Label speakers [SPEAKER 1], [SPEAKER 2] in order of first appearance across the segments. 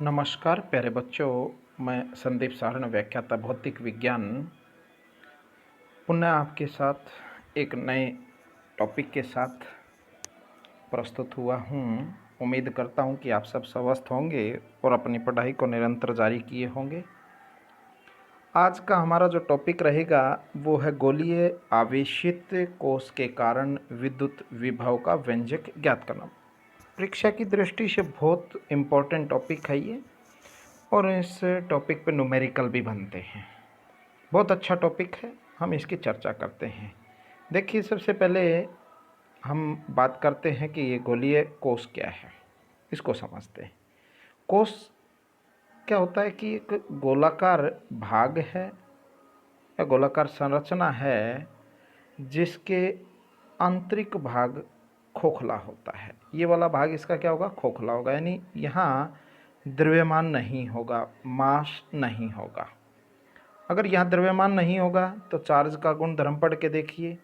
[SPEAKER 1] नमस्कार प्यारे बच्चों, मैं संदीप सारण व्याख्याता भौतिक विज्ञान पुनः आपके साथ एक नए टॉपिक के साथ प्रस्तुत हुआ हूँ। उम्मीद करता हूँ कि आप सब स्वस्थ होंगे और अपनी पढ़ाई को निरंतर जारी किए होंगे। आज का हमारा जो टॉपिक रहेगा वो है गोलीय आवेशित कोश के कारण विद्युत विभव का व्यंजक ज्ञात करना। परीक्षा की दृष्टि से बहुत इम्पोर्टेंट टॉपिक है ये, और इस टॉपिक पे न्यूमेरिकल भी बनते हैं। बहुत अच्छा टॉपिक है, हम इसकी चर्चा करते हैं। देखिए, सबसे पहले हम बात करते हैं कि ये गोलीय कोश क्या है, इसको समझते हैं। कोश क्या होता है कि एक गोलाकार भाग है या गोलाकार संरचना है जिसके आंतरिक भाग खोखला होता है। ये वाला भाग इसका क्या होगा? खोखला होगा, यानी यहाँ द्रव्यमान नहीं होगा, मास नहीं होगा। अगर यहाँ द्रव्यमान नहीं होगा तो चार्ज का गुण धर्म पढ़ के देखिए।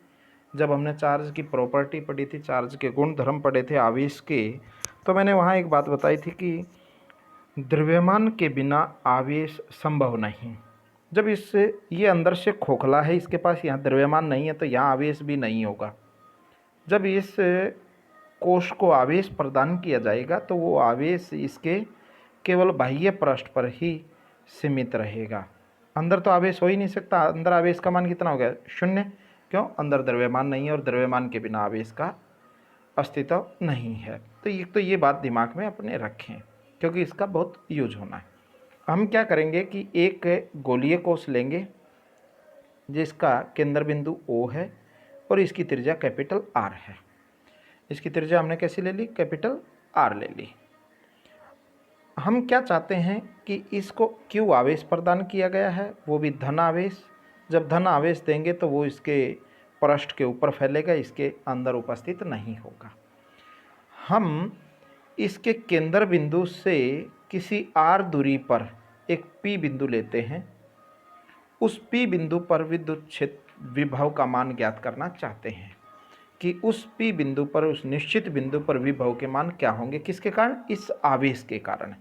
[SPEAKER 1] जब हमने चार्ज की प्रॉपर्टी पढ़ी थी, चार्ज के गुण धर्म पढ़े थे आवेश के, तो मैंने वहाँ एक बात बताई थी कि द्रव्यमान के बिना आवेश संभव नहीं। जब ये अंदर से खोखला है, इसके पास यहाँ द्रव्यमान नहीं है, तो यहाँ आवेश भी नहीं होगा। जब इस कोश को आवेश प्रदान किया जाएगा तो वो आवेश इसके केवल बाह्य पृष्ठ पर ही सीमित रहेगा। अंदर तो आवेश हो ही नहीं सकता। अंदर आवेश का मान कितना हो गया? 0। क्यों? अंदर द्रव्यमान नहीं है, और द्रव्यमान के बिना आवेश का अस्तित्व नहीं है। तो ये बात दिमाग में अपने रखें, क्योंकि इसका बहुत यूज होना है। हम क्या करेंगे कि एक गोलीय कोश लेंगे जिसका केंद्र बिंदु O है और इसकी त्रिज्या कैपिटल R है। इसकी त्रिज्या हमने कैसी ले ली? कैपिटल R ले ली। हम क्या चाहते हैं कि इसको Q आवेश प्रदान किया गया है, वो भी धन आवेश। जब धन आवेश देंगे तो वो इसके पृष्ठ के ऊपर फैलेगा, इसके अंदर उपस्थित नहीं होगा। हम इसके केंद्र बिंदु से किसी R दूरी पर एक P बिंदु लेते हैं। उस P बिंदु पर विद्युत क्षेत्र विभव का मान ज्ञात करना चाहते हैं कि उस P बिंदु पर, उस निश्चित बिंदु पर विभव के मान क्या होंगे। किसके कारण? इस आवेश के कारण।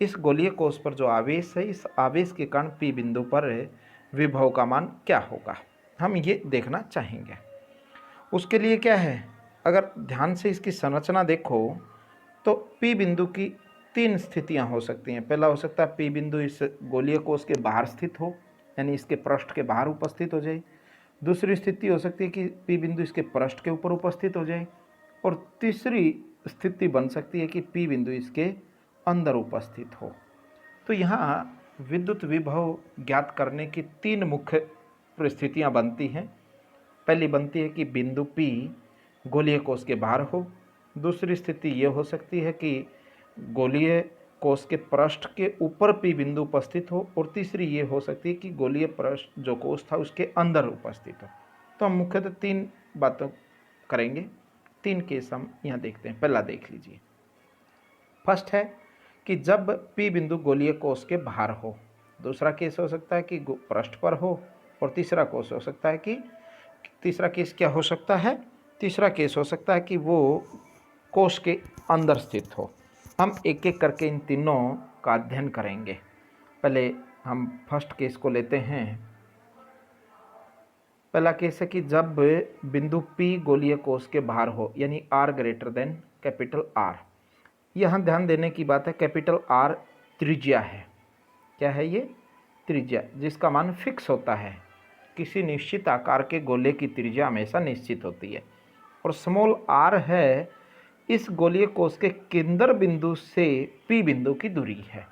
[SPEAKER 1] इस गोलीय कोश पर जो आवेश है, इस आवेश के कारण P बिंदु पर विभव का मान क्या होगा, हम ये देखना चाहेंगे। उसके लिए क्या है, अगर ध्यान से इसकी संरचना देखो तो P बिंदु की 3 स्थितियां हो सकती हैं। पहला हो सकता है P बिंदु इस गोलीय कोश के बाहर स्थित हो, यानी इसके पृष्ठ के बाहर उपस्थित हो जाए। दूसरी स्थिति हो सकती है कि P बिंदु इसके पृष्ठ के ऊपर उपस्थित हो जाए, और तीसरी स्थिति बन सकती है कि P बिंदु इसके अंदर उपस्थित हो। तो यहाँ विद्युत विभव ज्ञात करने की 3 मुख्य परिस्थितियाँ बनती हैं। पहली बनती है कि बिंदु P गोलीय कोश के बाहर हो। दूसरी स्थिति ये हो सकती है कि गोलीय कोश के पृष्ठ के ऊपर P बिंदु उपस्थित हो, और तीसरी ये हो सकती है कि गोलीय पृष्ठ जो कोश था उसके अंदर उपस्थित हो। तो हम मुख्यतः 3 बातों करेंगे। 3 केस हम यहाँ देखते हैं। पहला देख लीजिए। फर्स्ट है कि जब P बिंदु गोलीय कोश के बाहर हो। दूसरा केस हो सकता है कि पृष्ठ पर हो, और तीसरा केस हो सकता है कि तीसरा केस हो सकता है कि वो कोश के अंदर स्थित हो। हम एक एक करके इन तीनों का अध्ययन करेंगे। पहले हम फर्स्ट केस को लेते हैं। पहला केस है कि जब बिंदु P गोलीय कोश के बाहर हो, यानी R greater than capital R। यहाँ ध्यान देने की बात है, कैपिटल R त्रिज्या है। क्या है ये? त्रिज्या, जिसका मान फिक्स होता है। किसी निश्चित आकार के गोले की त्रिज्या हमेशा निश्चित होती है। और स्मॉल r है इस गोलीय कोश के केंद्र बिंदु से P बिंदु की दूरी है।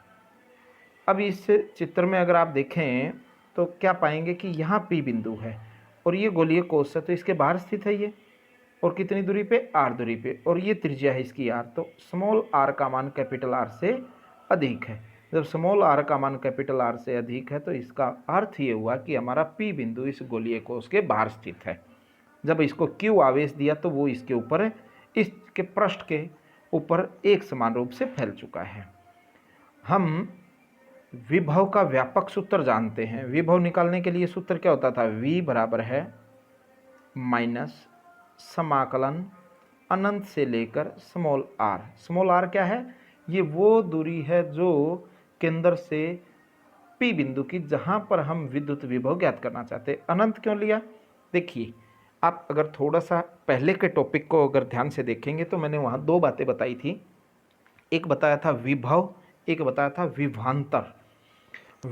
[SPEAKER 1] अब इस चित्र में अगर आप देखें तो क्या पाएंगे कि यहाँ P बिंदु है और ये गोलीय कोश है, तो इसके बाहर स्थित है ये, और कितनी दूरी पे? R दूरी पे, और ये त्रिज्या है इसकी R। तो स्मॉल r का मान कैपिटल R से अधिक है। जब स्मॉल r का मान कैपिटल R से अधिक है तो इसका अर्थ ये हुआ कि हमारा P बिंदु इस गोलीय कोश के बाहर स्थित है। जब इसको Q आवेश दिया तो वो इसके ऊपर, इसके पृष्ठ के ऊपर एक समान रूप से फैल चुका है। हम विभव का व्यापक सूत्र जानते हैं। विभव निकालने के लिए सूत्र क्या होता था? V बराबर है माइनस समाकलन अनंत से लेकर स्मॉल r। स्मॉल r क्या है? ये वो दूरी है जो केंद्र से P बिंदु की, जहां पर हम विद्युत विभव ज्ञात करना चाहते हैं। अनंत क्यों लिया? देखिए, आप अगर थोड़ा सा पहले के टॉपिक को अगर ध्यान से देखेंगे तो मैंने वहाँ दो बातें बताई थी। एक बताया था विभव, एक बताया था विभवांतर।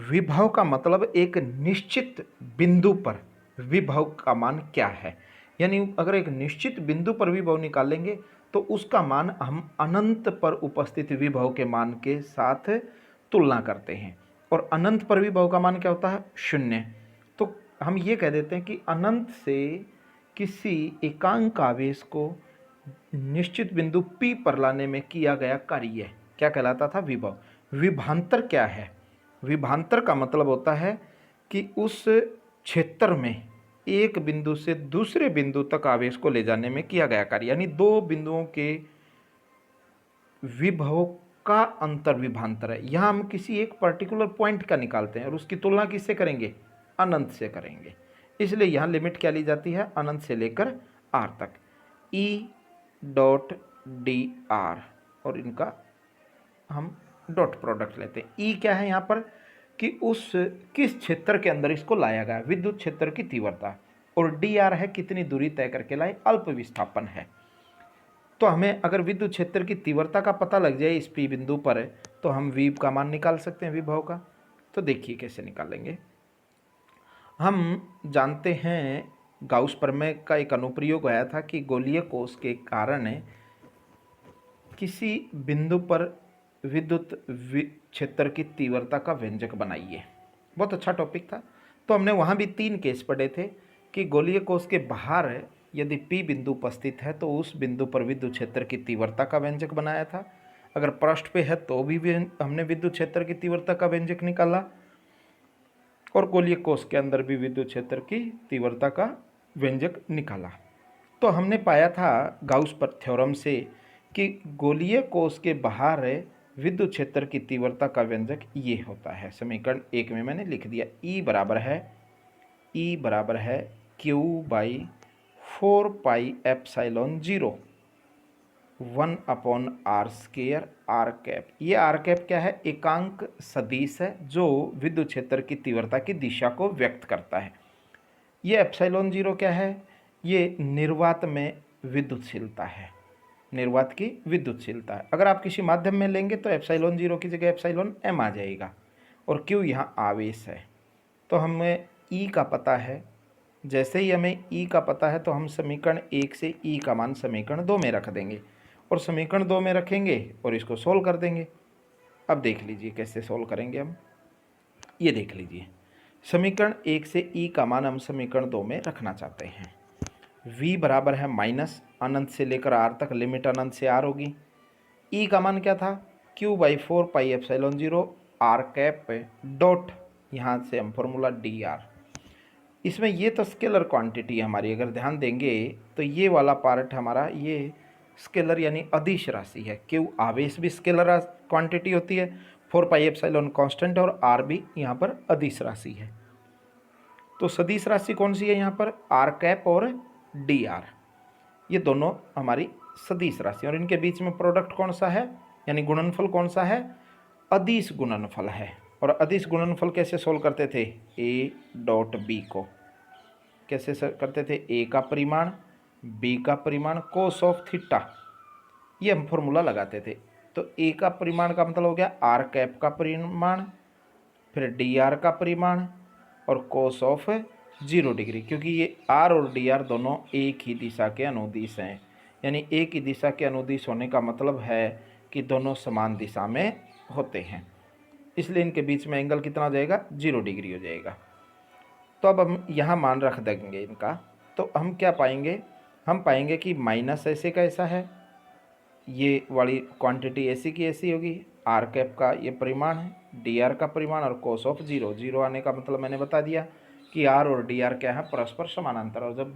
[SPEAKER 1] विभव का मतलब एक निश्चित बिंदु पर विभव का मान क्या है, यानी अगर एक निश्चित बिंदु पर विभव निकालेंगे तो उसका मान हम अनंत पर उपस्थित विभव के मान के साथ तुलना करते हैं। और अनंत पर विभव का मान क्या होता है? शून्य। तो हम ये कह देते हैं कि अनंत से किसी एकांक आवेश को निश्चित बिंदु P पर लाने में किया गया कार्य क्या कहलाता था? विभव। विभांतर क्या है? विभांतर का मतलब होता है कि उस क्षेत्र में एक बिंदु से दूसरे बिंदु तक आवेश को ले जाने में किया गया कार्य, यानी दो बिंदुओं के विभव का अंतर विभांतर है। यहाँ हम किसी एक पर्टिकुलर पॉइंट का निकालते हैं और उसकी तुलना किससे करेंगे? अनंत से करेंगे। इसलिए यहाँ लिमिट क्या ली जाती है? अनंत से लेकर आर तक। E डॉट डी आर, और इनका हम डॉट प्रोडक्ट लेते हैं। ई क्या है यहाँ पर? कि उस किस क्षेत्र के अंदर इसको लाया गया, विद्युत क्षेत्र की तीव्रता। और डी आर है कितनी दूरी तय करके लाए, अल्प विस्थापन है। तो हमें अगर विद्युत क्षेत्र की तीव्रता का पता लग जाए इस पी बिंदु पर तो हम वी का मान निकाल सकते हैं विभव का। तो देखिए कैसे निकालेंगे। हम जानते हैं गाउस प्रमेय का एक अनुप्रयोग आया था कि गोलीय कोश के कारण किसी बिंदु पर विद्युत क्षेत्र की तीव्रता का व्यंजक बनाइए। बहुत अच्छा टॉपिक था। तो हमने वहाँ भी 3 केस पढ़े थे कि गोलीय कोश के बाहर यदि P बिंदु उपस्थित है तो उस बिंदु पर विद्युत क्षेत्र की तीव्रता का व्यंजक बनाया था। अगर पृष्ठ पे है तो भी हमने विद्युत क्षेत्र की तीव्रता का व्यंजक निकाला, और गोलीय कोश के अंदर भी विद्युत क्षेत्र की तीव्रता का व्यंजक निकाला। तो हमने पाया था गाउस पर थ्योरम से कि गोलीय कोश के बाहर विद्युत क्षेत्र की तीव्रता का व्यंजक ये होता है। समीकरण 1 में मैंने लिख दिया। E बराबर है Q by 4πε0 1/r² R cap. ये आर कैप क्या है? एकांक सदिश है जो विद्युत क्षेत्र की तीव्रता की दिशा को व्यक्त करता है। ये ε0 क्या है? ये निर्वात में विद्युतशीलता है, निर्वात की विद्युतशीलता है। अगर आप किसी माध्यम में लेंगे तो ε0 की जगह ε m आ जाएगा, और Q यहाँ आवेश है। तो हमें E का पता है। जैसे ही हमें E का पता है तो हम समीकरण 1 से E का मान समीकरण 2 में रख देंगे, और समीकरण 2 में रखेंगे और इसको सोल्व कर देंगे। अब देख लीजिए कैसे सोल्व करेंगे हम। ये देख लीजिए, समीकरण 1 से E का मान हम समीकरण 2 में रखना चाहते हैं। V बराबर है माइनस अनंत से लेकर R तक, लिमिट अनंत से R होगी। E का मान क्या था? Q by 4πε0 R cap dot, यहाँ से हम फॉर्मूला डी आर। इसमें ये तो स्केलर क्वांटिटी है हमारी, अगर ध्यान देंगे तो ये वाला पार्ट हमारा ये स्केलर यानी अदिश राशि है। Q आवेश भी स्केलर क्वांटिटी होती है, 4πε कांस्टेंट, और R भी यहाँ पर अदिश राशि है। तो सदिश राशि कौन सी है यहाँ पर? आर कैप और डी आर, ये दोनों हमारी सदिश राशि, और इनके बीच में प्रोडक्ट कौन सा है, यानी गुणनफल कौन सा है? अदिश गुणनफल है। और अदिश गुणनफल कैसे सोल्व करते थे? ए डॉट बी को कैसे करते थे? ए का परिमाण बी का परिमाण कोस ऑफ थीटा, ये हम फॉर्मूला लगाते थे। तो ए का परिमाण का मतलब हो गया आर कैप का परिमाण, फिर डी आर का परिमाण, और कोस ऑफ 0 डिग्री, क्योंकि ये आर और डी आर दोनों एक ही दिशा के अनुदिश हैं। यानी एक ही दिशा के अनुदिश होने का मतलब है कि दोनों समान दिशा में होते हैं, इसलिए इनके बीच में एंगल कितना हो जाएगा? 0 डिग्री हो जाएगा। तो अब हम यहाँ मान रख देंगे इनका, तो हम क्या पाएंगे? हम पाएंगे कि माइनस ऐसे का ऐसा है, ये वाली क्वांटिटी ऐसी की ऐसी होगी, आर कैप का ये परिमाण है, डी आर का परिमाण, और कोस ऑफ 0 आने का मतलब मैंने बता दिया कि आर और डी आर क्या है? परस्पर समानांतर। और जब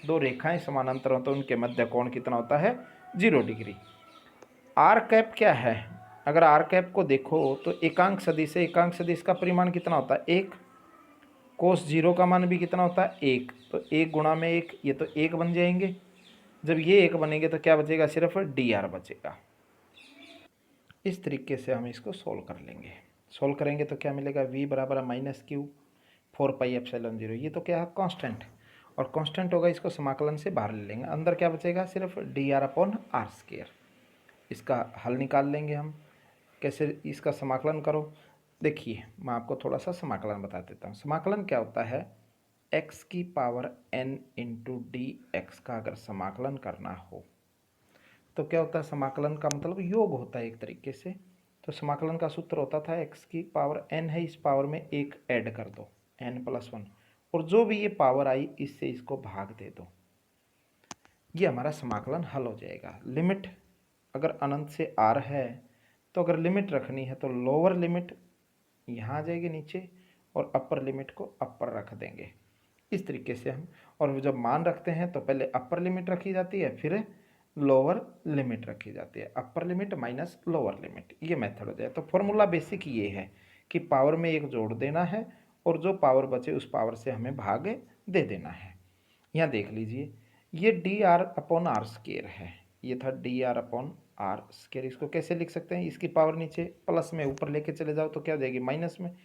[SPEAKER 1] दो रेखाएं समानांतर हो तो उनके मध्य कोण कितना होता है? 0 डिग्री। आर कैप क्या है? अगर आर कैप को देखो तो एकांक सदिश है, एकांक सदिश का परिमाण कितना होता है? 1। कोस 0 का मान भी कितना होता है? 1। तो 1 गुणा में 1, ये तो 1 बन जाएंगे। जब ये 1 बनेंगे तो क्या बचेगा? सिर्फ डी आर बचेगा। इस तरीके से हम इसको सोल्व कर लेंगे। सोल्व करेंगे तो क्या मिलेगा, v बराबर है माइनस क्यू 4πε0। ये तो क्या है, कांस्टेंट, और कांस्टेंट होगा, इसको समाकलन से बाहर ले लेंगे। अंदर क्या बचेगा, सिर्फ dr/r²। इसका हल निकाल लेंगे हम। कैसे इसका समाकलन करो, देखिए मैं आपको थोड़ा सा समाकलन बता देता हूँ। समाकलन क्या होता है, x की power n into D x का अगर समाकलन करना हो तो क्या होता है, समाकलन का मतलब योग होता है एक तरीके से। तो समाकलन का सूत्र होता था x की पावर n है, इस पावर में एक ऐड कर दो n+1, और जो भी ये पावर आई इससे इसको भाग दे दो, ये हमारा समाकलन हल हो जाएगा। लिमिट अगर अनंत से r है तो अगर लिमिट रखनी है तो लोअर लिमिट यहाँ आ जाएगी नीचे, और अपर लिमिट को अपर रख देंगे इस तरीके से हम। और जब मान रखते हैं तो पहले अपर लिमिट रखी जाती है, फिर लोअर लिमिट रखी जाती है, upper limit minus lower limit, ये मेथड हो जाए। तो फॉर्मूला बेसिक ये है कि पावर में एक जोड़ देना है और जो पावर बचे उस पावर से हमें भाग दे देना है। यहाँ देख लीजिए, ये dr/r² है, ये था dr/r²। इसको कैसे लिख सकते हैं, इसकी पावर नीचे प्लस में ऊपर लेके चले जाओ तो क्या हो जाएगी, माइनस में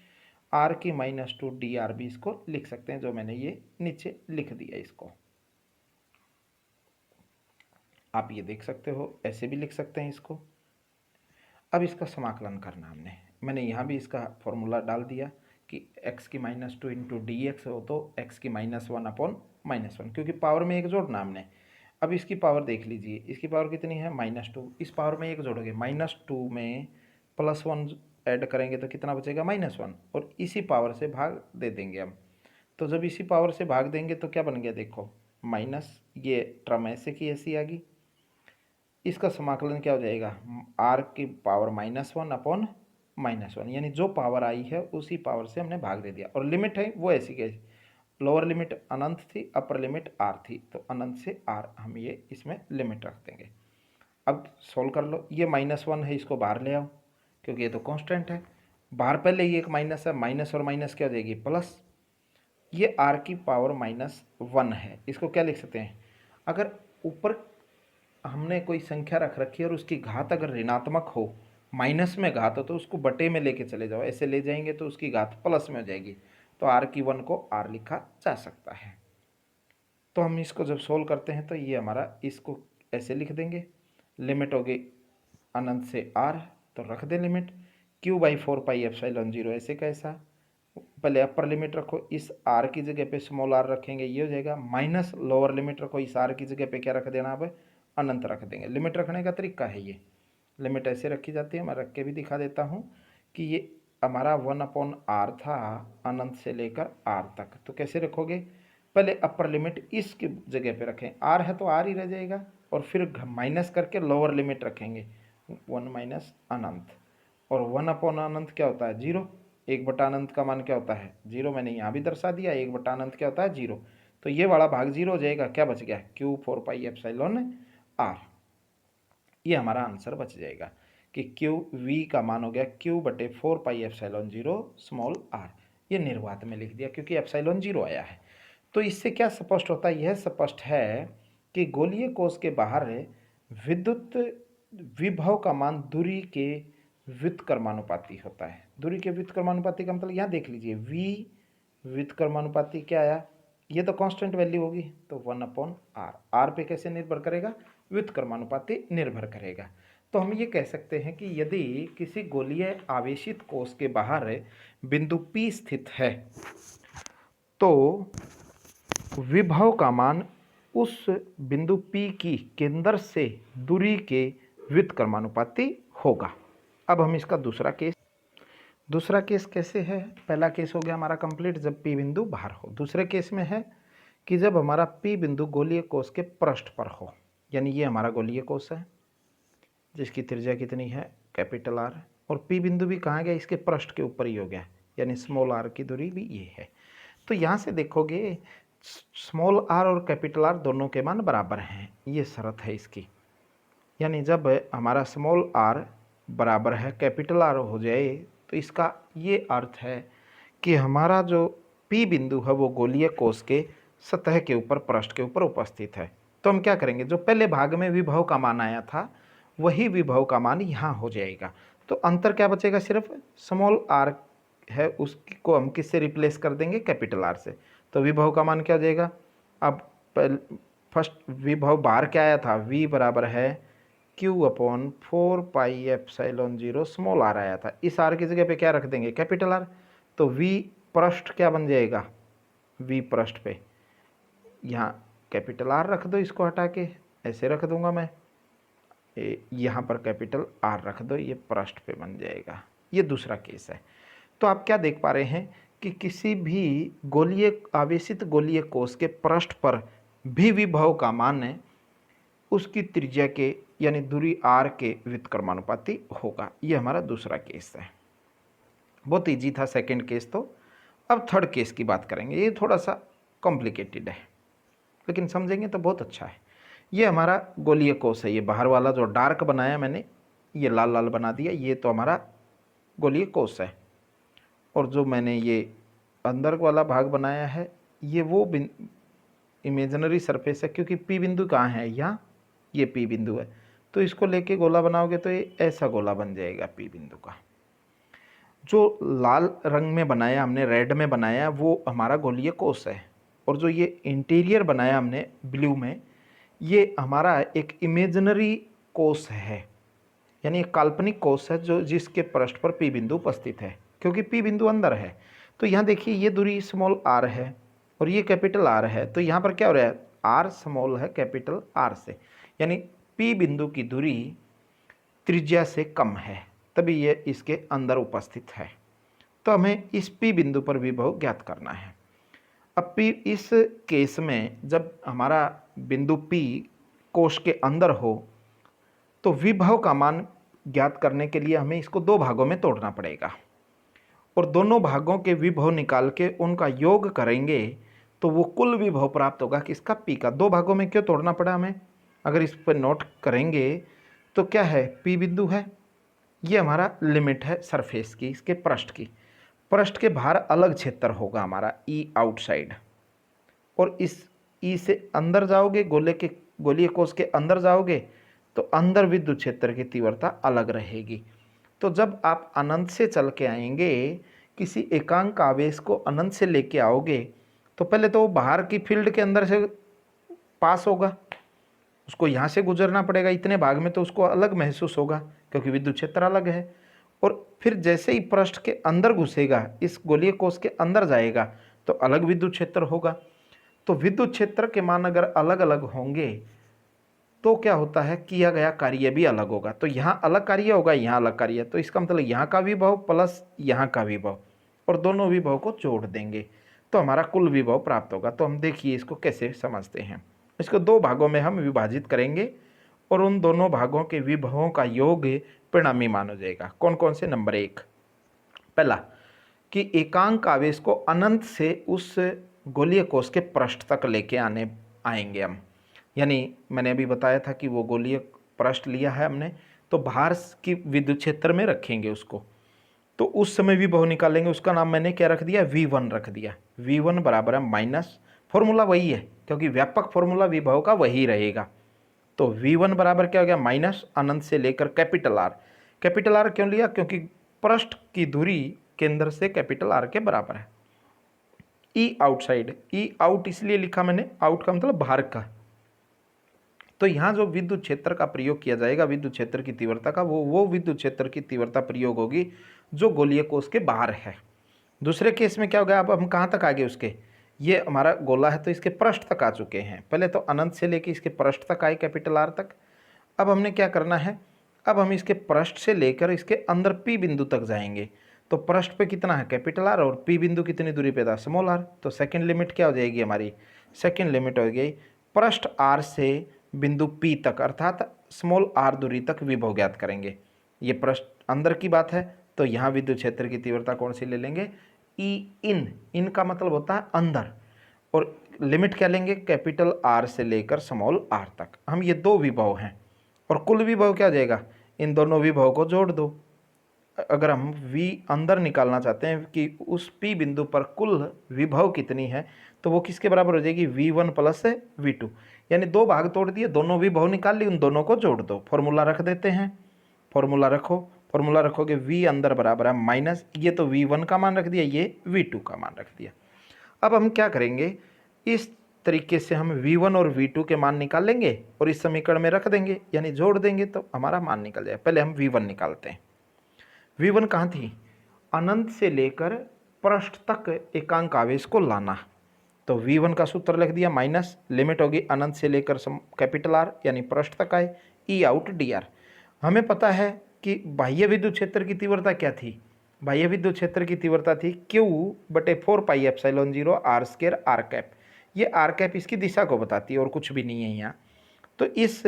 [SPEAKER 1] r की -2 dr भी इसको लिख सकते हैं, जो मैंने ये नीचे लिख दिया। इसको आप ये देख सकते हो, ऐसे भी लिख सकते हैं इसको। अब इसका समाकलन करना मैंने यहाँ भी इसका फॉर्मूला डाल दिया कि x की -2 इंटू डी एक्स हो तो x की -1/-1, क्योंकि पावर में एक जोड़ना हमने। अब इसकी पावर देख लीजिए, इसकी पावर कितनी है, -2, इस पावर में एक जोड़ोगे, -2 में +1 ऐड करेंगे तो कितना बचेगा, -1, और इसी पावर से भाग दे देंगे हम। तो जब इसी पावर से भाग देंगे तो क्या बन गया, देखो माइनस, ये टर्म ऐसे की ऐसी आ गई। इसका समाकलन क्या हो जाएगा, r की पावर -1/-1, यानी जो पावर आई है उसी पावर से हमने भाग दे दिया। और लिमिट है वो ऐसी कैसी, लोअर लिमिट अनंत थी, अपर लिमिट r थी, तो अनंत से r हम ये इसमें लिमिट रख देंगे। अब सोल्व कर लो, ये -1 है, इसको बाहर ले आओ क्योंकि ये तो कांस्टेंट है। बाहर पहले ये एक माइनस है, माइनस और माइनस क्या हो जाएगी, प्लस। ये r की पावर -1 है, इसको क्या लिख सकते हैं, अगर ऊपर हमने कोई संख्या रख रखी है और उसकी घात अगर ऋणात्मक हो, माइनस में घात हो, तो उसको बटे में लेके चले जाओ, ऐसे ले जाएंगे तो उसकी घात प्लस में हो जाएगी, तो r की 1 को r लिखा जा सकता है। तो हम इसको जब सोल्व करते हैं तो ये हमारा, इसको ऐसे लिख देंगे, लिमिट होगी अनंत से r, तो रख दें लिमिट q/4πε0 ऐसे कैसा, पहले अपर लिमिट रखो, इस r की जगह पे स्मॉल r रखेंगे, ये हो जाएगा, माइनस लोअर लिमिट रखो, इस r की जगह पे क्या रख देना, अब अनंत रख देंगे। लिमिट रखने का तरीका है ये, लिमिट ऐसे रखी जाती है, मैं रख के भी दिखा देता हूँ कि ये हमारा 1/r था अनंत से लेकर r तक, तो कैसे रखोगे, पहले अपर लिमिट इसकी जगह पे रखें, r है तो r ही रह जाएगा, और फिर माइनस करके लोअर लिमिट रखेंगे 1 माइनस अनंत, और 1/अनंत क्या होता है, 0, 1/अनंत का मान क्या होता है, 0, मैंने यहाँ भी दर्शा दिया, 1/अनंत क्या होता है, 0, तो ये वाला भाग 0 हो जाएगा, क्या बच गया, q4πε/r, ये हमारा आंसर बच जाएगा कि v का मान हो गया q/4πε0 स्मॉल r, ये निर्वात में लिख दिया क्योंकि एप्सिलॉन 0 आया है। तो इससे क्या स्पष्ट होता है, यह स्पष्ट है कि गोलीय कोश के बाहर विद्युत विभव का मान दूरी के व्युत्क्रमानुपाती होता है। दूरी के व्युत्क्रमानुपाती का मतलब यहाँ देख लीजिए, v व्युत्क्रमानुपाती क्या आया, ये तो कांस्टेंट वैल्यू होगी, तो 1/r, r पे कैसे निर्भर करेगा, व्युत्क्रमानुपाती निर्भर करेगा। तो हम ये कह सकते हैं कि यदि किसी गोलीय आवेशित कोश के बाहर बिंदु P स्थित है तो विभव का मान उस बिंदु P की केंद्र से दूरी के व्युत्क्रमानुपाती होगा। अब हम इसका दूसरा केस कैसे है, पहला केस हो गया हमारा कंप्लीट जब P बिंदु बाहर हो। दूसरे केस में है कि जब हमारा P बिंदु गोलीय कोश के पृष्ठ पर हो, यानी ये हमारा गोलीय कोश है जिसकी त्रिज्या कितनी है, कैपिटल R, और P बिंदु भी कहाँ गया, इसके पृष्ठ के ऊपर ही हो गया, यानी स्मॉल r की दूरी भी ये है। तो यहाँ से देखोगे स्मॉल r और कैपिटल R दोनों के मान बराबर हैं, ये शर्त है इसकी, यानी जब हमारा स्मॉल r बराबर है कैपिटल R हो जाए तो इसका ये अर्थ है कि हमारा जो P बिंदु है वो गोलीय कोश के सतह के ऊपर, पृष्ठ के ऊपर उपस्थित है। तो हम क्या करेंगे, जो पहले भाग में विभव का मान आया था वही विभव का मान यहाँ हो जाएगा। तो अंतर क्या बचेगा, सिर्फ स्मॉल आर है उसको हम किससे रिप्लेस कर देंगे, कैपिटल आर से। तो विभव का मान क्या हो जाएगा, अब फर्स्ट विभव बाहर क्या आया था, v बराबर है Q/4πε0 स्मॉल आर आया था। इस आर की जगह पे क्या रख देंगे, कैपिटल आर। तो v पृष्ठ क्या बन जाएगा, v पृष्ठ पे यहाँ कैपिटल आर रख दो, इसको हटा के ऐसे रख दूंगा मैं, यहाँ पर कैपिटल आर रख दो, ये पृष्ठ पे बन जाएगा। ये दूसरा केस है। तो आप क्या देख पा रहे हैं कि किसी भी गोलीय आवेशित गोलीय कोश के पृष्ठ पर भी विभव का मान है उसकी त्रिज्या के यानी दूरी r के व्युत्क्रमानुपाती होगा। ये हमारा दूसरा केस है। बहुत इजी था सेकंड केस। तो अब थर्ड केस की बात करेंगे। ये थोड़ा सा कॉम्प्लिकेटेड है लेकिन समझेंगे तो बहुत अच्छा है। ये हमारा गोलीय कोश है। ये बाहर वाला जो डार्क बनाया मैंने, ये लाल लाल बना दिया, ये तो हमारा गोलीय कोश है। और जो मैंने ये अंदर वाला भाग बनाया है ये वो इमेजिनरी सरफेस है, क्योंकि पी बिंदु कहाँ है, यहाँ ये पी बिंदु है। तो इसको लेके गोला बनाओगे तो ये ऐसा गोला बन जाएगा पी बिंदु का। जो लाल रंग में बनाया हमने, रेड में बनाया, वो हमारा गोलीय कोश है। और जो ये इंटीरियर बनाया हमने ब्लू में, ये हमारा एक इमेजिनरी कोश है, यानी एक काल्पनिक कोश है जो जिसके पृष्ठ पर पी बिंदु उपस्थित है, क्योंकि पी बिंदु अंदर है। तो यहाँ देखिए ये दूरी स्मॉल आर है और ये कैपिटल आर है। तो यहाँ पर क्या हो रहा है, आर स्मॉल है कैपिटल आर से, यानी पी बिंदु की दूरी त्रिज्या से कम है, तभी ये इसके अंदर उपस्थित है। तो हमें इस पी बिंदु पर विभव ज्ञात करना है। अब पी इस केस में जब हमारा बिंदु पी कोश के अंदर हो तो विभव का मान ज्ञात करने के लिए हमें इसको दो भागों में तोड़ना पड़ेगा और दोनों भागों के विभव निकाल के उनका योग करेंगे तो वो कुल विभव प्राप्त होगा किसका, पी का। दो भागों में क्यों तोड़ना पड़ा हमें, अगर इस पर नोट करेंगे तो क्या है, पी बिंदु है, ये हमारा लिमिट है सरफेस की, इसके पृष्ठ की। पृष्ठ के बाहर अलग क्षेत्र होगा हमारा ई आउटसाइड, और इस ई से अंदर जाओगे, गोलीय कोश के अंदर जाओगे तो अंदर विद्युत क्षेत्र की तीव्रता अलग रहेगी। तो जब आप अनंत से चल के आएंगे, किसी एकांक आवेश को अनंत से लेके आओगे तो पहले तो वो बाहर की फील्ड के अंदर से पास होगा, उसको यहाँ से गुजरना पड़ेगा, इतने भाग में तो उसको अलग महसूस होगा क्योंकि विद्युत क्षेत्र अलग है। और फिर जैसे ही पृष्ठ के अंदर घुसेगा, इस गोलीय कोश के अंदर जाएगा तो अलग विद्युत क्षेत्र होगा। तो विद्युत क्षेत्र के मान अगर अलग अलग होंगे तो क्या होता है, किया गया कार्य भी अलग होगा। तो यहाँ अलग कार्य होगा, यहाँ अलग कार्य, तो इसका मतलब यहाँ का विभव प्लस यहाँ का विभव, और दोनों विभव को जोड़ देंगे तो हमारा कुल विभव प्राप्त होगा। तो हम देखिए इसको कैसे समझते हैं। इसको दो भागों में हम विभाजित करेंगे और उन दोनों भागों के विभवों का योग परिणामी मान हो जाएगा। कौन कौन से, नंबर एक, पहला कि एकांक आवेश को अनंत से उस गोलीय कोश के पृष्ठ तक लेके आएंगे हम। यानी मैंने अभी बताया था कि वो गोलीय पृष्ठ लिया है हमने, तो बाहर की विद्युत क्षेत्र में रखेंगे उसको, तो उस समय विभव निकालेंगे। उसका नाम मैंने क्या रख दिया, V1 रख दिया। V1 बराबर है माइनस, फॉर्मूला वही है क्योंकि व्यापक फॉर्मूला विभव का वही रहेगा। तो V1 बराबर क्या हो गया, माइनस अनंत से लेकर कैपिटल आर। कैपिटल आर क्यों लिया, क्योंकि पृष्ठ की दूरी केंद्र से कैपिटल आर के बराबर है। ई आउटसाइड, ई आउट इसलिए लिखा मैंने, आउट का मतलब बाहर का। तो यहाँ जो विद्युत क्षेत्र का प्रयोग किया जाएगा, विद्युत क्षेत्र की तीव्रता का, वो विद्युत क्षेत्र की तीव्रता प्रयोग होगी जो गोलीय कोश के बाहर है। दूसरे केस में क्या हो गया, अब हम कहाँ तक आ गए उसके, ये हमारा गोला है तो इसके पृष्ठ तक आ चुके हैं। पहले तो अनंत से लेके इसके पृष्ठ तक आए कैपिटल आर तक। अब हमने क्या करना है, अब हम इसके पृष्ठ से लेकर इसके अंदर पी बिंदु तक जाएंगे। तो पृष्ठ पे कितना है, कैपिटल आर, और पी बिंदु कितनी दूरी पे था, स्मॉल आर। तो सेकेंड लिमिट क्या हो जाएगी हमारी, सेकेंड लिमिट हो गई पृष्ठ आर से बिंदु पी तक अर्थात स्मॉल आर दूरी तक विभव ज्ञात करेंगे। ये पृष्ठ अंदर की बात है तो यहाँ विद्युत क्षेत्र की तीव्रता कौन सी ले लेंगे, ई इन। इन का मतलब होता है अंदर, और लिमिट क्या लेंगे, कैपिटल आर से लेकर स्मॉल आर तक। हम ये दो विभव हैं और कुल विभव क्या हो जाएगा, इन दोनों विभव को जोड़ दो अगर हम V अंदर निकालना चाहते हैं कि उस P बिंदु पर कुल विभव कितनी है, तो वो किसके बराबर हो जाएगी, V1 प्लस V2। यानी दो भाग तोड़ दिए, दोनों विभव निकाल ली, उन दोनों को जोड़ दो। फॉर्मूला रख देते हैं, फॉर्मूला रखो, फॉर्मूला रखोगे V अंदर बराबर है माइनस, ये तो V1 का मान रख दिया, ये V2 का मान रख दिया। अब हम क्या करेंगे, इस तरीके से हम V1 और V2 के मान निकाल लेंगे और इस समीकरण में रख देंगे, यानी जोड़ देंगे तो हमारा मान निकल जाए। पहले हम V1 निकालते हैं। V1 कहाँ थी, अनंत से लेकर पृष्ठ तक एकांक आवेश को लाना। तो V1 का सूत्र लिख दिया, माइनस लिमिट होगी अनंत से लेकर कैपिटल R यानी पृष्ठ तक आए, E आउट dr। हमें पता है कि बाह्य विद्युत क्षेत्र की तीव्रता क्या थी, बाह्य विद्युत क्षेत्र की तीव्रता थी Q/4πε0 r² r कैप। ये r कैप इसकी दिशा को बताती है और कुछ भी नहीं है यहाँ। तो इस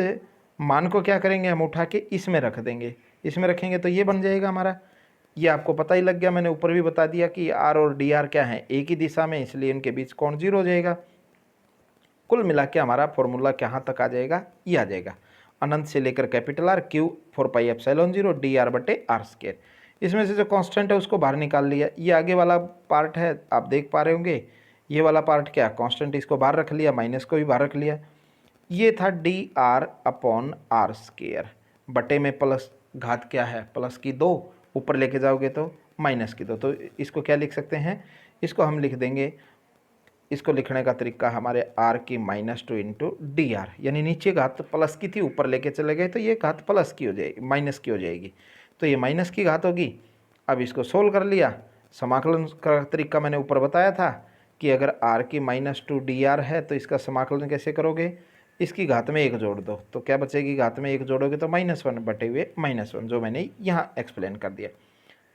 [SPEAKER 1] मान को क्या करेंगे, हम उठा के इसमें रख देंगे, इसमें रखेंगे तो ये बन जाएगा हमारा। ये आपको पता ही लग गया, मैंने ऊपर भी बता दिया कि R और dr क्या है, एक ही दिशा में, इसलिए इनके बीच कोण 0 हो जाएगा। कुल मिला के हमारा फॉर्मूला कहाँ तक आ जाएगा, ये आ जाएगा अनंत से लेकर कैपिटल R Q/4πε0 dr/r²। इसमें से जो कांस्टेंट है उसको बाहर निकाल लिया। ये आगे वाला पार्ट है, आप देख पा रहे होंगे, ये वाला पार्ट क्या कांस्टेंट, इसको बाहर रख लिया, माइनस को भी बाहर रख लिया। ये था dr/r² बटे में प्लस घात क्या है, प्लस की 2, ऊपर लेके जाओगे तो माइनस की 2। तो इसको क्या लिख सकते हैं, इसको हम लिख देंगे, इसको लिखने का तरीका हमारे r की -2 इंटू dr, यानी नीचे घात प्लस की थी, ऊपर लेके चले गए तो ये घात प्लस की हो जाएगी, माइनस की हो जाएगी, तो ये माइनस की घात होगी। अब इसको सोल्व कर लिया, समाकलन का तरीका मैंने ऊपर बताया था कि अगर r की -2 dr है तो इसका समाकलन कैसे करोगे, इसकी घात में 1 जोड़ दो, तो क्या बचेगी, घात में 1 जोड़ोगे तो -1 बटे हुए -1, जो मैंने यहाँ एक्सप्लेन कर दिया।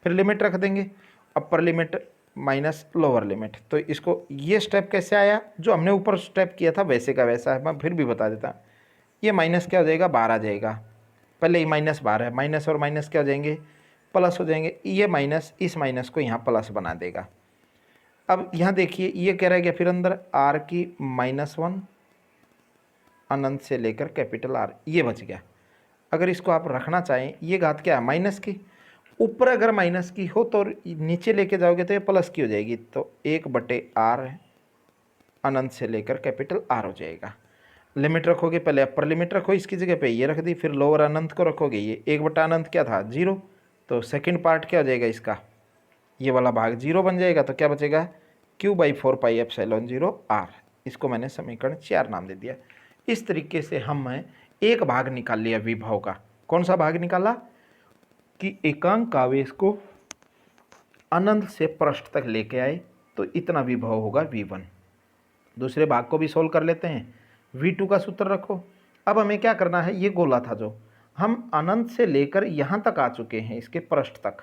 [SPEAKER 1] फिर लिमिट रख देंगे, upper limit minus lower limit. तो इसको ये स्टेप कैसे आया, जो हमने ऊपर स्टेप किया था वैसे का वैसा है, मैं फिर भी बता देता। ये माइनस क्या हो जाएगा, 12 जाएगा, पहले ही -12 है, माइनस और माइनस क्या हो जाएंगे, प्लस हो जाएंगे। ये माइनस इस माइनस को यहाँ प्लस बना देगा। अब यहाँ देखिए ये कह रहा है कि फिर अंदर r की -1 अनंत से लेकर कैपिटल R, ये बच गया। अगर इसको आप रखना चाहें, ये घात क्या है, माइनस की, ऊपर अगर माइनस की हो तो नीचे लेके जाओगे तो ये प्लस की हो जाएगी, तो 1/r अनंत से लेकर कैपिटल R हो जाएगा। लिमिट रखोगे, पहले अपर लिमिट रखो, इसकी जगह पे ये रख दी, फिर लोअर अनंत को रखोगे, ये 1/अनंत क्या था, 0, तो सेकंड पार्ट क्या हो जाएगा इसका, ये वाला भाग 0 बन जाएगा, तो क्या बचेगा, Q/4πε0 r। इसको मैंने समीकरण 4 नाम दे दिया। इस तरीके से हम एक भाग निकाल लिया विभव का। कौन सा भाग निकाला, कि एकांक आवेश को अनंत से पृष्ठ तक लेके आए तो इतना विभव होगा V1। दूसरे भाग को भी सोल्व कर लेते हैं, V2 का सूत्र रखो। अब हमें क्या करना है, ये गोला था जो हम अनंत से लेकर यहाँ तक आ चुके हैं, इसके पृष्ठ तक।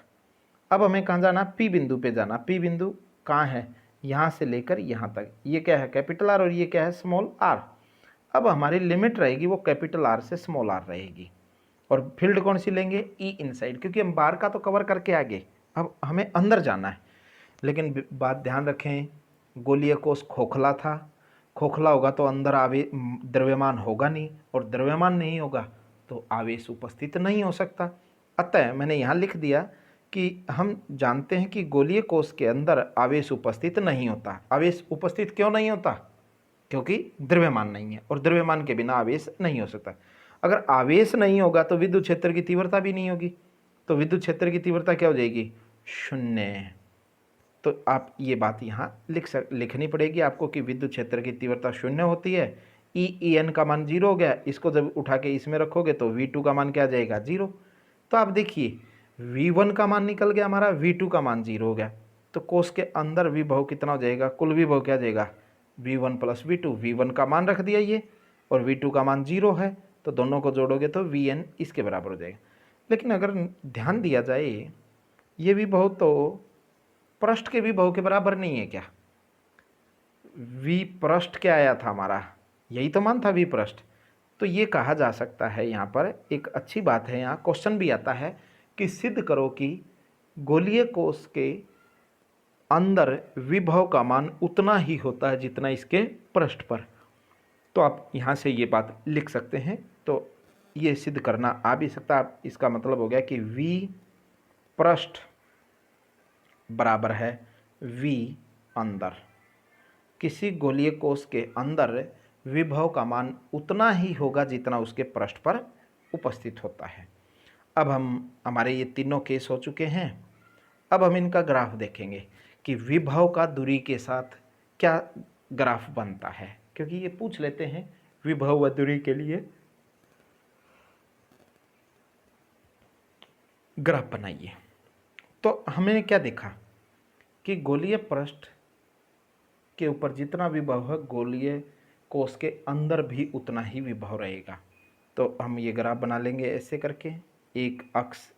[SPEAKER 1] अब हमें कहाँ जाना, P बिंदु पे जाना। P बिंदु कहाँ है, यहाँ से लेकर यहाँ तक, ये क्या है कैपिटल R और ये क्या है स्मॉल r। अब हमारी लिमिट रहेगी वो कैपिटल R से स्मॉल r रहेगी, और फील्ड कौन सी लेंगे, E इनसाइड, क्योंकि हम बाहर का तो कवर करके आगे, अब हमें अंदर जाना है। लेकिन बात ध्यान रखें, गोलीय कोष खोखला था, खोखला होगा तो अंदर द्रव्यमान होगा नहीं, और द्रव्यमान नहीं होगा तो आवेश उपस्थित नहीं हो सकता। अतः मैंने यहाँ लिख दिया कि हम जानते हैं कि गोलीय कोष के अंदर आवेश उपस्थित नहीं होता। आवेश उपस्थित क्यों नहीं होता, क्योंकि द्रव्यमान नहीं है, और द्रव्यमान के बिना आवेश नहीं हो सकता। अगर आवेश नहीं होगा तो विद्युत क्षेत्र की तीव्रता भी नहीं होगी, तो विद्युत क्षेत्र की तीव्रता क्या हो जाएगी, 0। तो आप ये बात यहाँ लिखनी पड़ेगी आपको कि विद्युत क्षेत्र की तीव्रता 0 होती है। En का मान 0 हो गया, इसको जब उठा के इसमें रखोगे तो V2 का मान क्या आ जाएगा, 0। तो आप देखिए V1 का मान निकल गया हमारा, V2 का मान 0 हो गया, तो कोष के अंदर विभव कितना हो जाएगा, कुल विभव क्या आ जाएगा, V1 + V2। V1 का मान रख दिया ये, और V2 का मान 0 है, तो दोनों को जोड़ोगे तो Vn इसके बराबर हो जाएगा। लेकिन अगर ध्यान दिया जाए, ये विभव तो पृष्ठ के विभव के बराबर नहीं है क्या, V पृष्ठ क्या आया था हमारा, यही तो मान था V पृष्ठ। तो ये कहा जा सकता है, यहाँ पर एक अच्छी बात है, यहाँ क्वेश्चन भी आता है कि सिद्ध करो कि गोलीय कोष के अंदर विभव का मान उतना ही होता है जितना इसके पृष्ठ पर। तो आप यहाँ से ये बात लिख सकते हैं, तो ये सिद्ध करना आ भी सकता है। इसका मतलब हो गया कि V पृष्ठ बराबर है v अंदर। किसी गोलीय कोश के अंदर विभव का मान उतना ही होगा जितना उसके पृष्ठ पर उपस्थित होता है। अब हमारे ये तीनों केस हो चुके हैं। अब हम इनका ग्राफ देखेंगे कि विभव का दूरी के साथ क्या ग्राफ बनता है, क्योंकि ये पूछ लेते हैं विभव व दूरी के लिए ग्राफ बनाइए। तो हमने क्या देखा कि गोलीय पृष्ठ के ऊपर जितना विभव है गोलीय कोश के अंदर भी उतना ही विभव रहेगा। तो हम ये ग्राफ बना लेंगे ऐसे करके। एक अक्ष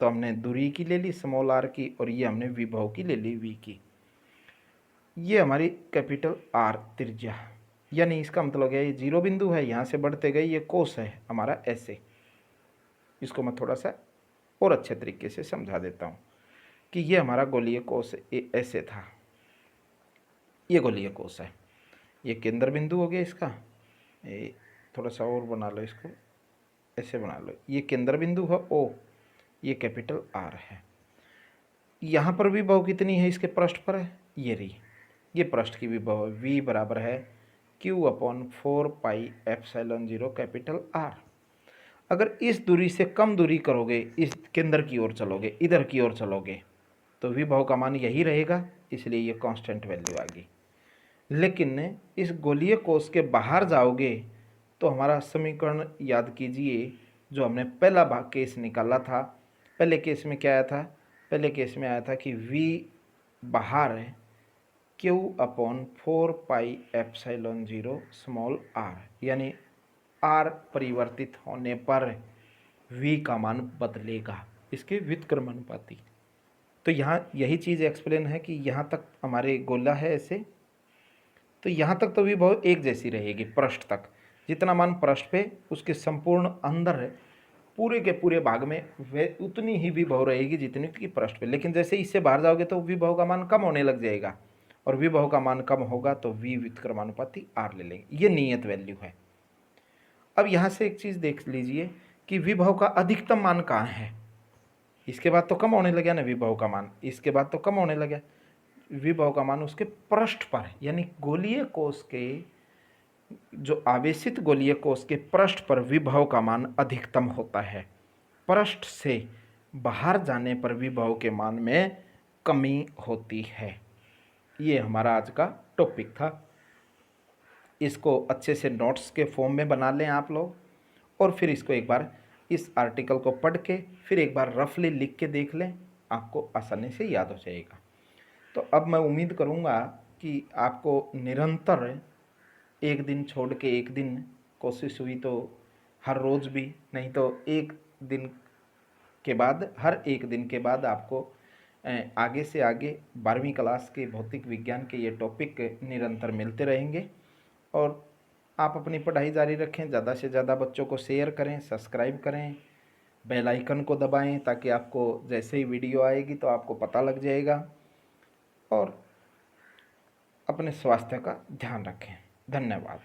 [SPEAKER 1] तो हमने दूरी की ले ली स्मॉल आर की, और ये हमने विभव की ले ली वी की। ये हमारी कैपिटल आर त्रिज्या, यानी इसका मतलब क्या है, ये जीरो बिंदु है, यहाँ से बढ़ते गए ये कोश है हमारा ऐसे। इसको मैं थोड़ा सा और अच्छे तरीके से समझा देता हूँ कि ये हमारा गोलीय कोश ऐसे था। ये गोलीय कोश है, ये केंद्र बिंदु हो गया इसका। ये थोड़ा सा और बना लो, इसको ऐसे बना लो। ये केंद्र बिंदु है ओ, ये कैपिटल आर है। यहाँ पर विभव कितनी है इसके पृष्ठ पर है, ये रही, ये पृष्ठ की विभव v बराबर है q/4πε0 कैपिटल आर। अगर इस दूरी से कम दूरी करोगे, इस केंद्र की ओर चलोगे, इधर की ओर चलोगे, तो विभव का मान यही रहेगा, इसलिए ये कांस्टेंट वैल्यू आ गई। लेकिन इस गोलीय कोश के बाहर जाओगे तो हमारा समीकरण याद कीजिए, जो हमने पहला भाग केस निकाला था। पहले केस में क्या आया था, पहले केस में आया था कि v बाहर है q/4πε0 स्मॉल r, यानी r परिवर्तित होने पर v का मान बदलेगा, इसके व्युत्क्रमानुपाती। तो यहाँ यही चीज़ एक्सप्लेन है कि यहाँ तक हमारे गोला है ऐसे, तो यहाँ तक तो विभव एक जैसी रहेगी पृष्ठ तक। जितना मान पृष्ठ पे उसके संपूर्ण अंदर है, पूरे के पूरे भाग में वे उतनी ही विभव रहेगी जितनी की पृष्ठ पे। लेकिन जैसे इससे बाहर जाओगे तो विभव का मान कम होने लग जाएगा, और विभव का मान कम होगा तो v व्युत्क्रमानुपाती r ले लेंगे। ये नियत वैल्यू है। अब यहाँ से एक चीज़ देख लीजिए कि विभव का अधिकतम मान कहाँ है। इसके बाद तो कम होने लगा ना विभव का मान, इसके बाद तो कम होने लगा। विभव का मान उसके पृष्ठ पर, यानी गोलीय कोश के जो आवेशित गोलीय कोश के पृष्ठ पर विभव का मान अधिकतम होता है। पृष्ठ से बाहर जाने पर विभव के मान में कमी होती है। ये हमारा आज का टॉपिक था। इसको अच्छे से नोट्स के फॉर्म में बना लें आप लोग, और फिर इसको एक बार इस आर्टिकल को पढ़ के फिर एक बार रफली लिख के देख लें, आपको आसानी से याद हो जाएगा। तो अब मैं उम्मीद करूँगा कि आपको निरंतर एक दिन छोड़ के एक दिन कोशिश हुई तो हर रोज़ भी, नहीं तो एक दिन के बाद, हर एक दिन के बाद आपको आगे से आगे 12वीं क्लास के भौतिक विज्ञान के ये टॉपिक निरंतर मिलते रहेंगे। और आप अपनी पढ़ाई जारी रखें, ज़्यादा से ज़्यादा बच्चों को शेयर करें, सब्सक्राइब करें, बेल आइकन को दबाएं, ताकि आपको जैसे ही वीडियो आएगी तो आपको पता लग जाएगा। और अपने स्वास्थ्य का ध्यान रखें। धन्यवाद।